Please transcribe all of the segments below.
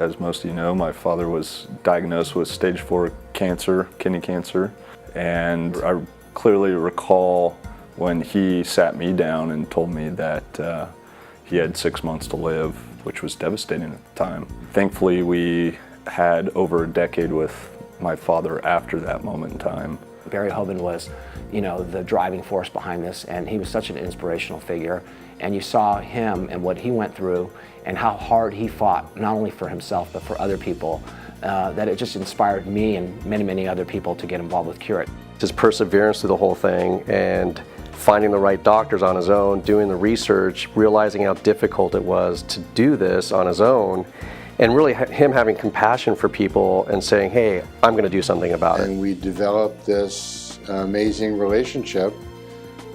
As most of you know, my father was diagnosed with stage 4 cancer, kidney cancer, and I clearly recall when he sat me down and told me that he had 6 months to live, which was devastating at the time. Thankfully, we had over a decade with my father after that moment in time. Barry Hoeven was, the driving force behind this, and he was such an inspirational figure. And you saw him and what he went through and how hard he fought, not only for himself, but for other people, that it just inspired me and many, many other people to get involved with Kure It. His perseverance through the whole thing and finding the right doctors on his own, doing the research, realizing how difficult it was to do this on his own, and really him having compassion for people and saying, hey, I'm going to do something about it. And we developed this amazing relationship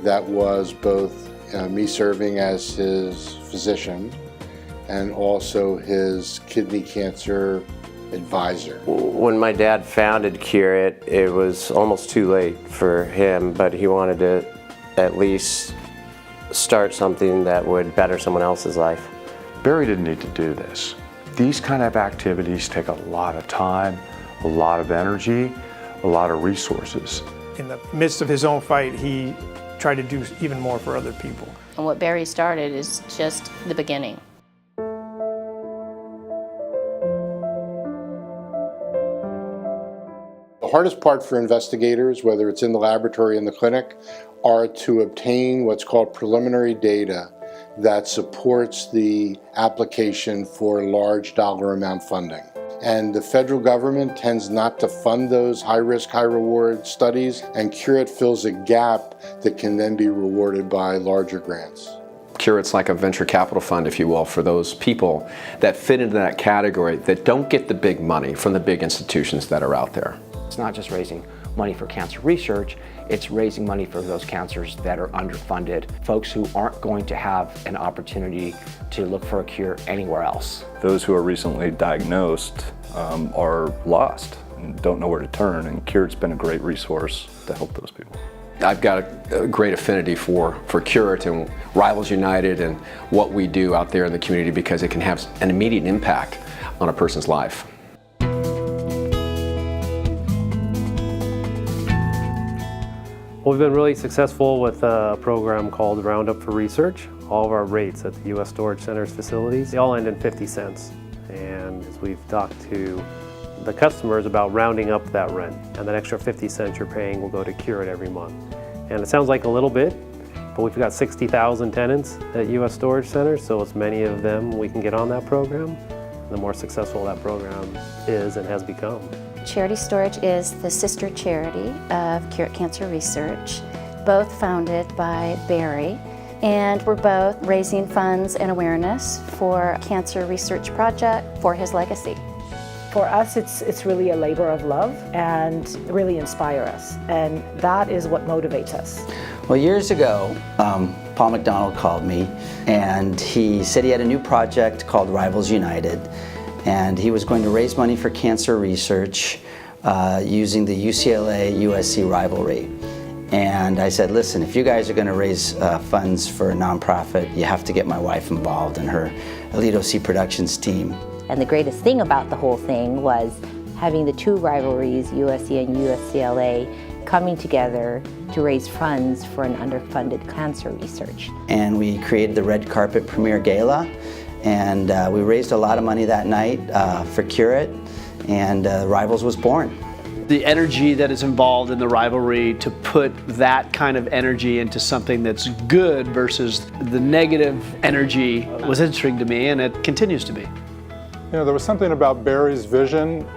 that was both me serving as his physician and also his kidney cancer advisor. When my dad founded Kure It, it was almost too late for him, but he wanted to at least start something that would better someone else's life. Barry didn't need to do this. These kind of activities take a lot of time, a lot of energy, a lot of resources. In the midst of his own fight, he tried to do even more for other people. And what Barry started is just the beginning. The hardest part for investigators, whether it's in the laboratory or in the clinic, are to obtain what's called preliminary data that supports the application for large dollar amount funding. And the federal government tends not to fund those high-risk, high-reward studies, and Kure It fills a gap that can then be rewarded by larger grants. Kure It's like a venture capital fund, if you will, for those people that fit into that category that don't get the big money from the big institutions that are out there. It's not just raising money for cancer research, it's raising money for those cancers that are underfunded, folks who aren't going to have an opportunity to look for a cure anywhere else. Those who are recently diagnosed are lost and don't know where to turn, and Kure It's been a great resource to help those people. I've got a great affinity for Kure It and Rivals United and what we do out there in the community because it can have an immediate impact on a person's life. We've been really successful with a program called Roundup for Research. All of our rates at the U.S. Storage Center's facilities, they all end in 50 cents. And as we've talked to the customers about rounding up that rent, and that extra 50 cents you're paying will go to Kure It every month. And it sounds like a little bit, but we've got 60,000 tenants at U.S. Storage Center, so as many of them we can get on that program, the more successful that program is and has become. Charity Storage is the sister charity of Kure It Cancer Research, both founded by Barry, and we're both raising funds and awareness for a cancer research project for his legacy. For us, it's really a labor of love and really inspire us, and that is what motivates us. Well, years ago, Paul McDonald called me, and he said he had a new project called Rivals United, and he was going to raise money for cancer research using the UCLA-USC rivalry. And I said, listen, if you guys are going to raise funds for a nonprofit, you have to get my wife involved and her Elite OC Productions team. And the greatest thing about the whole thing was having the two rivalries, USC and UCLA, coming together to raise funds for an underfunded cancer research. And we created the red carpet premiere gala, and we raised a lot of money that night for Kure It, and Rivals was born. The energy that is involved in the rivalry, to put that kind of energy into something that's good versus the negative energy, was interesting to me, and it continues to be. There was something about Barry's vision,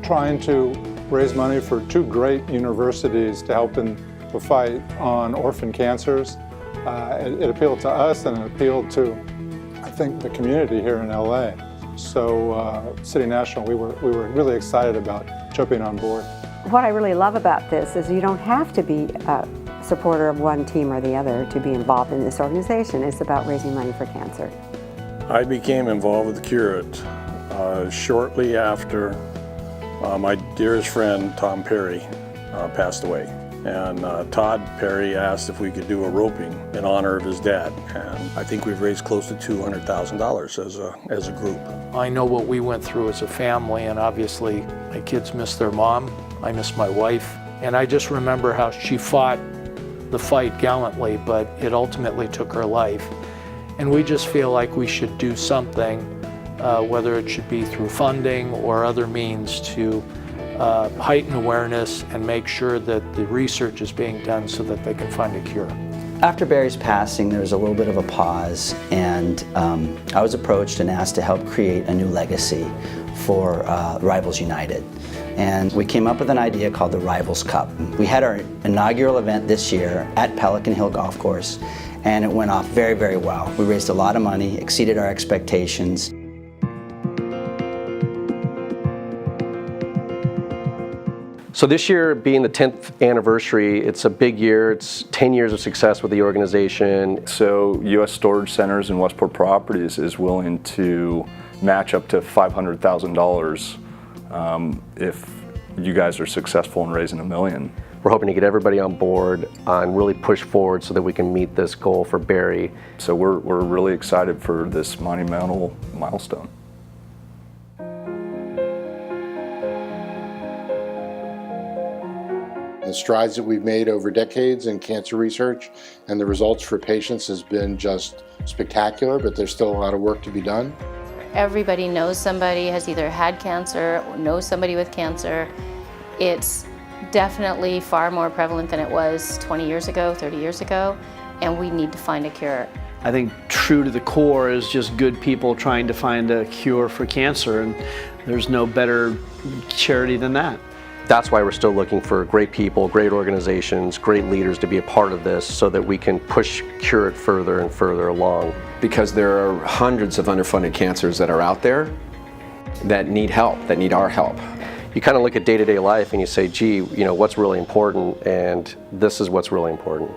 trying to raise money for two great universities to help in the fight on orphan cancers. It appealed to us, and it appealed to, I think, the community here in LA. So City National, we were really excited about jumping on board. What I really love about this is you don't have to be a supporter of one team or the other to be involved in this organization. It's about raising money for cancer. I became involved with Kure It shortly after my dearest friend, Tom Perry, passed away. And Todd Perry asked if we could do a roping in honor of his dad. And I think we've raised close to $200,000 as a group. I know what we went through as a family, and obviously my kids miss their mom. I miss my wife. And I just remember how she fought the fight gallantly, but it ultimately took her life. And we just feel like we should do something, whether it should be through funding or other means, to heighten awareness and make sure that the research is being done so that they can find a cure. After Barry's passing, there was a little bit of a pause, and I was approached and asked to help create a new legacy for Rivals United. And we came up with an idea called the Rivals Cup. We had our inaugural event this year at Pelican Hill Golf Course, and it went off very, very well. We raised a lot of money, exceeded our expectations. So this year being the 10th anniversary, it's a big year. It's 10 years of success with the organization. So U.S. Storage Centers and Westport Properties is willing to match up to $500,000 if you guys are successful in raising $1 million. We're hoping to get everybody on board and really push forward so that we can meet this goal for Barry. So we're really excited for this monumental milestone. The strides that we've made over decades in cancer research and the results for patients has been just spectacular, but there's still a lot of work to be done. Everybody knows somebody has either had cancer or knows somebody with cancer. It's definitely far more prevalent than it was 20 years ago, 30 years ago, and we need to find a cure. I think true to the core is just good people trying to find a cure for cancer, and there's no better charity than that. That's why we're still looking for great people, great organizations, great leaders to be a part of this so that we can push Kure It further and further along. Because there are hundreds of underfunded cancers that are out there that need help, that need our help. You kind of look at day-to-day life and you say, gee, you know, what's really important, and this is what's really important.